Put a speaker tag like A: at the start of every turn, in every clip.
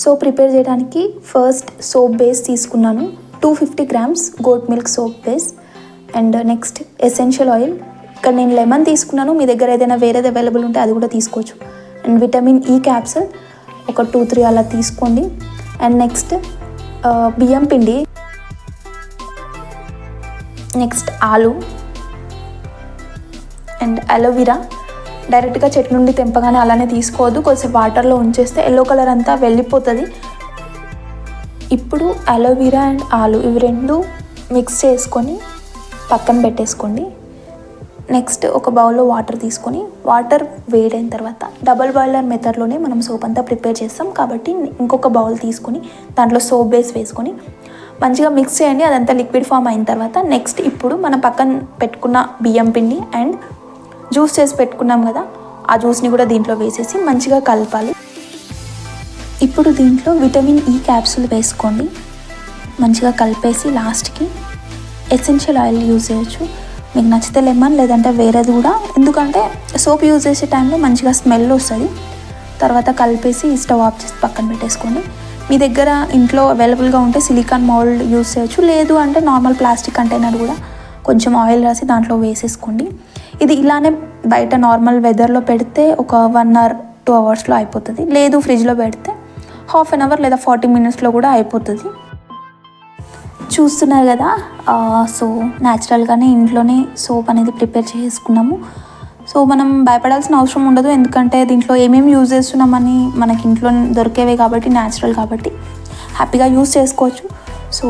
A: Soap prepare చేయడానికి first soap base తీసుకున్నాను. 250 grams goat milk soap base. And next essential oil. ఇక్కడ నేను lemon తీసుకున్నాను, మీ దగ్గర ఏదైనా వేరేది అవైలబుల్ ఉంటే అది కూడా తీసుకోవచ్చు. అండ్ విటమిన్ ఈ క్యాప్సూల్ ఒక 2-3 అలా తీసుకోండి. అండ్ నెక్స్ట్ బియ్యం పిండి. నెక్స్ట్ ఆలు అండ్ అలోవెరా. డైరెక్ట్గా చెట్టు నుండి తెంపగానే అలానే తీసుకోవద్దు, కొంచెం వాటర్లో ఉంచేస్తే ఎల్లో కలర్ అంతా వెళ్ళిపోతుంది. ఇప్పుడు అలోవెరా అండ్ ఆలు ఇవి రెండు మిక్స్ చేసుకొని పక్కన పెట్టేసుకోండి. నెక్స్ట్ ఒక బౌల్లో వాటర్ తీసుకొని, వాటర్ వేడైన తర్వాత డబల్ బాయిలర్ మెథడ్లోనే మనం సోప్ అంతా ప్రిపేర్ చేస్తాం కాబట్టి ఇంకొక బౌల్ తీసుకొని దాంట్లో సోప్ బేస్ వేసుకొని మంచిగా మిక్స్ చేయండి. అదంతా లిక్విడ్ ఫామ్ అయిన తర్వాత నెక్స్ట్ ఇప్పుడు మనం పక్కన పెట్టుకున్న బియ్యం పిండి అండ్ జ్యూస్ చేసి పెట్టుకున్నాం కదా, ఆ జ్యూస్ని కూడా దీంట్లో వేసేసి మంచిగా కలపాలి. ఇప్పుడు దీంట్లో విటమిన్ ఈ క్యాప్సూల్ వేసుకోండి. మంచిగా కలిపేసి లాస్ట్కి ఎసెన్షియల్ ఆయిల్ యూజ్ చేయొచ్చు. మీకు నచ్చితే లెమన్, లేదంటే వేరేది కూడా, ఎందుకంటే సోప్ యూజ్ చేసే టైంలో మంచిగా స్మెల్ వస్తుంది. తర్వాత కలిపేసి స్టవ్ ఆఫ్ చేసి పక్కన పెట్టేసుకోండి. మీ దగ్గర ఇంట్లో అవైలబుల్గా ఉంటే సిలికాన్ మౌల్డ్ యూజ్ చేయొచ్చు, లేదు అంటే నార్మల్ ప్లాస్టిక్ కంటైనర్ కూడా కొంచెం ఆయిల్ రాసి దాంట్లో వేసేసుకోండి. ఇది ఇలానే బయట నార్మల్ వెదర్లో పెడితే ఒక 1 hour 2 hours అయిపోతుంది. లేదు ఫ్రిడ్జ్లో పెడితే 1/2 hour లేదా 40 minutes కూడా అయిపోతుంది. చూస్తున్నారు కదా, సో న్యాచురల్గానే ఇంట్లోనే సోప్ అనేది ప్రిపేర్ చేసుకున్నాము. సో మనం భయపడాల్సిన అవసరం ఉండదు, ఎందుకంటే దీంట్లో ఏమేమి యూజ్ చేస్తున్నామని మనకి ఇంట్లో దొరికేవే కాబట్టి, న్యాచురల్ కాబట్టి హ్యాపీగా యూజ్ చేసుకోవచ్చు. సో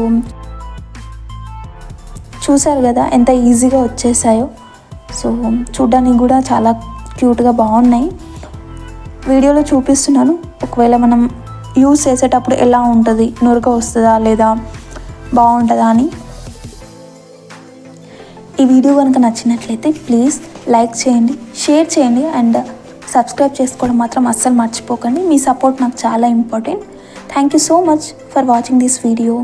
A: చూసారు కదా ఎంత ఈజీగా వచ్చేసాయో. సో చూడ్డానికి కూడా చాలా క్యూట్గా బాగున్నాయి. వీడియోలో చూపిస్తున్నాను, ఒకవేళ మనం యూజ్ చేసేటప్పుడు ఎలా ఉంటుంది, నురగ వస్తుందా లేదా, బాగుంటుందా అని. ఈ వీడియో కనుక నచ్చినట్లయితే ప్లీజ్ లైక్ చేయండి, షేర్ చేయండి అండ్ సబ్స్క్రైబ్ చేసుకోవడం మాత్రం అస్సలు మర్చిపోకండి. మీ సపోర్ట్ నాకు చాలా important. Thank you so much for watching this video.